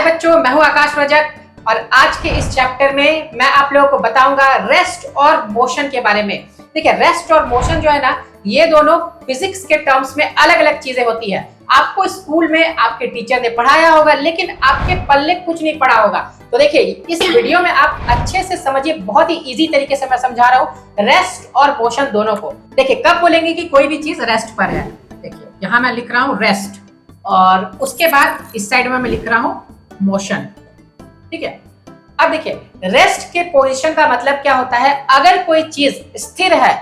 बच्चों, मैं हूं आकाश रजक और आज के इस चैप्टर में मैं आप लोगों को बताऊंगा रेस्ट और मोशन के बारे में। देखिए, रेस्ट और मोशन जो है ना, ये दोनों फिजिक्स के टर्म्स में अलग अलग चीजें होती है। आपको स्कूल में आपके टीचर ने पढ़ाया होगा, लेकिन आपके पल्ले कुछ नहीं पढ़ा होगा। तो देखिए, इस वीडियो में आप अच्छे से समझिए, बहुत ही इजी तरीके से मैं समझा रहा हूँ रेस्ट और मोशन दोनों को। देखिए, कब बोलेंगे कि कोई भी चीज रेस्ट पर है। देखिए, यहाँ मैं लिख रहा हूँ रेस्ट और उसके बाद इस साइड में मैं लिख रहा हूँ मोशन। ठीक है, अब देखिए, रेस्ट के पोजीशन का मतलब क्या होता है। अगर कोई चीज स्थिर है,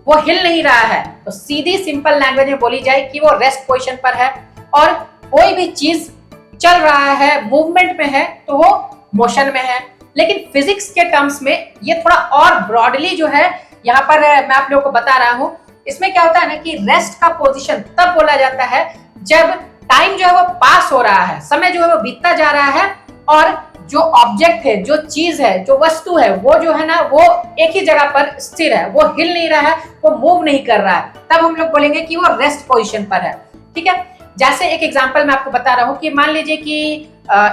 वो हिल नहीं रहा है, तो सीधी सिंपल लैंग्वेज में बोली जाए कि वो रेस्ट पोजीशन पर है। और कोई भी चीज चल रहा है, मूवमेंट में है, तो वो मोशन में है। लेकिन फिजिक्स के टर्म्स में ये थोड़ा और ब्रॉडली जो है यहाँ पर मैं आप लोगों को बता रहा हूँ। इसमें क्या होता है ना कि रेस्ट का पोजीशन तब बोला जाता है जब टाइम जो है वो पास हो रहा है, समय जो है वो बीतता जा रहा है और जो ऑब्जेक्ट है, जो चीज है, जो वस्तु है, वो जो है ना वो एक ही जगह पर स्थिर है, वो हिल नहीं रहा है, वो मूव नहीं कर रहा है। तब हम लोग बोलेंगे कि वो रेस्ट पोजीशन पर है। ठीक है, जैसे एक एग्जांपल मैं आपको बता रहा हूँ कि मान लीजिए कि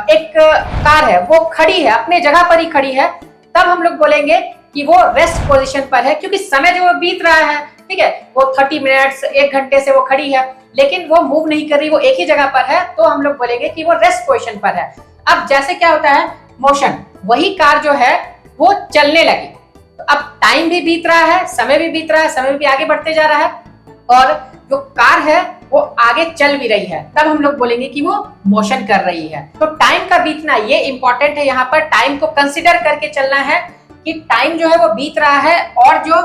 एक कार है, वो खड़ी है, अपने जगह पर ही खड़ी है। तब हम लोग बोलेंगे कि वो रेस्ट पोजीशन पर है, क्योंकि समय जो वो बीत रहा है। ठीक है, वो 30 मिनट्स, 1 घंटे से वो खड़ी है, लेकिन वो मूव नहीं कर रही, वो एक ही जगह पर है, तो हम लोग बोलेंगे कि वो रेस्ट पोजीशन पर है। अब जैसे क्या होता है मोशन, वही कार जो है वो चलने लगी, तो अब टाइम भी बीत रहा है, समय भी बीत रहा है, समय भी आगे बढ़ते जा रहा है और जो कार है वो आगे चल भी रही है। तब हम लोग बोलेंगे कि वो मोशन कर रही है। तो टाइम का बीतना ये इंपॉर्टेंट है। यहाँ पर टाइम को कंसिडर करके चलना है कि टाइम जो है वो बीत रहा है और जो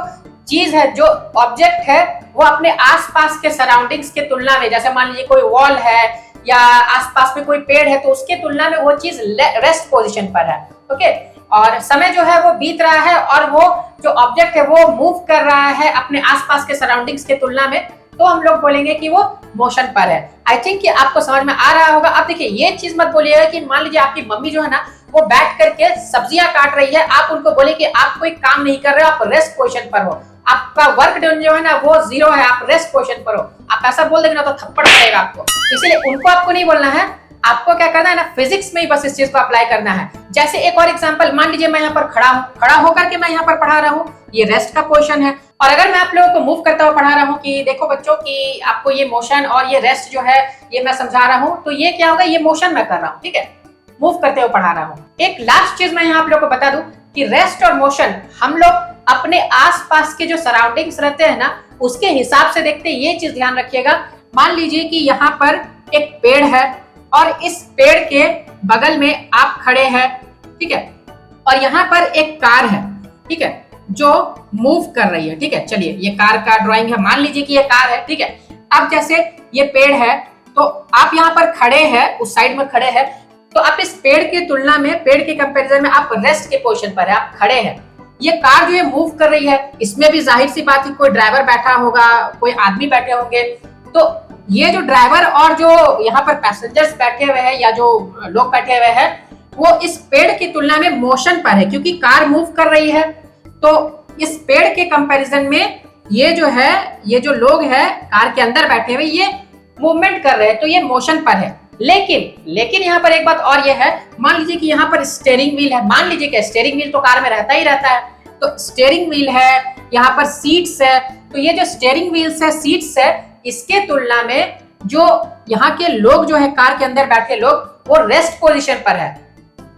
चीज है, जो ऑब्जेक्ट है, वो अपने आसपास के सराउंडिंग्स के तुलना में, जैसे मान लीजिए कोई वॉल है या आसपास में कोई पेड़ है, तो उसके तुलना में वो चीज रेस्ट पोजीशन पर है। ओके, और समय जो है वो बीत रहा है और वो जो ऑब्जेक्ट है वो मूव कर रहा है अपने आसपास के सराउंडिंग्स के तुलना में, तो हम लोग बोलेंगे कि वो मोशन पर है। आई थिंक कि आपको समझ में आ रहा होगा। अब देखिए, ये चीज मत बोलिएगा कि मान लीजिए आपकी मम्मी जो है ना वो बैठ करके सब्जियां काट रही है, आप उनको बोले कि आप कोई काम नहीं कर रहे हो, आप रेस्ट पोजीशन पर हो, आपका वर्क डन जो है ना वो 0 है, आप रेस्ट पोजीशन पर हो। आप ऐसा बोल देंगे ना तो थप्पड़ पड़ेगा आपको। इसलिए उनको आपको नहीं बोलना है, आपको क्या करना है ना, फिजिक्स में ही बस इस चीज को अप्लाई करना है। जैसे एक और एग्जांपल, मान लीजिए मैं यहाँ पर खड़ा हूँ, खड़ा होकर के मैं यहाँ पर पढ़ा रहा हूँ, ये रेस्ट का पोजीशन है। और अगर मैं आप लोगों को मूव करता हुआ पढ़ा रहा हूँ कि देखो बच्चों कि आपको ये मोशन और ये रेस्ट जो है ये मैं समझा रहा हूँ, तो ये क्या होगा, ये मोशन मैं कर रहा हूँ। ठीक है, मूव करते हुए पढ़ा रहा हूँ। एक लास्ट चीज मैं यहाँ आप लोगों को बता दूं कि रेस्ट और मोशन हम लोग अपने आसपास के जो सराउंडिंग्स रहते हैं ना उसके हिसाब से देखते हैं। ये चीज ध्यान रखिएगा। मान लीजिए कि यहाँ पर एक पेड़ है और इस पेड़ के बगल में आप खड़े हैं। ठीक है, और यहाँ पर एक कार है, ठीक है, जो मूव कर रही है। ठीक है, चलिए, ये कार का ड्राइंग है, मान लीजिए कि ये कार है। ठीक है, अब जैसे ये पेड़ है, तो आप यहाँ पर खड़े हैं, उस साइड में खड़े हैं, तो आप इस पेड़ की तुलना में, पेड़ के कंपैरिजन में आप रेस्ट के पोजीशन पर है, आप खड़े हैं। ये कार जो है मूव कर रही है, इसमें भी जाहिर सी बात है कोई ड्राइवर बैठा होगा, कोई आदमी बैठे होंगे। तो ये जो ड्राइवर और जो यहाँ पर पैसेंजर्स बैठे हुए हैं या जो लोग बैठे हुए हैं, वो इस पेड़ की तुलना में मोशन पर है, क्योंकि कार मूव कर रही है। तो इस पेड़ के कंपैरिजन में ये जो है, ये जो लोग हैं कार के अंदर बैठे हुए, ये मूवमेंट कर रहे हैं, तो ये मोशन पर है। लेकिन यहाँ पर एक बात और ये है, मान लीजिए कि यहाँ पर स्टीयरिंग व्हील है। मान लीजिए कि स्टीयरिंग व्हील तो कार में रहता ही रहता है, तो स्टीयरिंग व्हील है, यहाँ पर सीट्स है, तो ये जो स्टीयरिंग व्हील्स है, सीट्स है, इसके तुलना में जो यहाँ के लोग जो है, कार के अंदर बैठे लोग, वो रेस्ट पोजीशन पर है।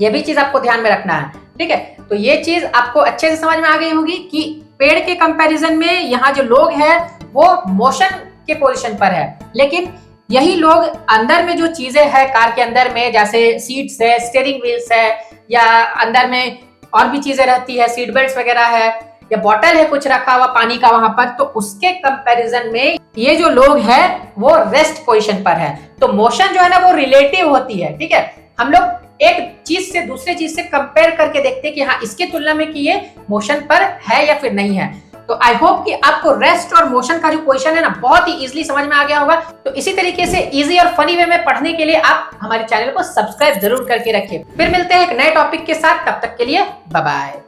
ये भी चीज आपको ध्यान में रखना है। ठीक है, तो ये चीज आपको अच्छे से समझ में आ गई होगी कि पेड़ के कंपैरिजन में यहाँ जो लोग हैं वो मोशन के पोजीशन पर है, लेकिन यही लोग अंदर में जो चीजें हैं कार के अंदर में, जैसे सीट्स है, स्टीयरिंग व्हील्स है, या अंदर में और भी चीजें रहती है, सीट बेल्ट वगैरह है, या बॉटल है कुछ रखा हुआ पानी का वहां पर, तो उसके कंपैरिजन में ये जो लोग हैं वो रेस्ट पोजीशन पर है। तो मोशन जो है ना वो रिलेटिव होती है। ठीक है, हम लोग एक चीज से दूसरे चीज से कंपेयर करके देखते हैं कि हाँ, इसके तुलना में कि ये मोशन पर है या फिर नहीं है। तो आई होप कि आपको रेस्ट और मोशन का जो पोजीशन है ना बहुत ही इजीली समझ में आ गया होगा। तो इसी तरीके से इजी और फनी वे में पढ़ने के लिए आप हमारे चैनल को सब्सक्राइब जरूर करके रखिए। फिर मिलते हैं एक नए टॉपिक के साथ, तब तक के लिए बाय बाय।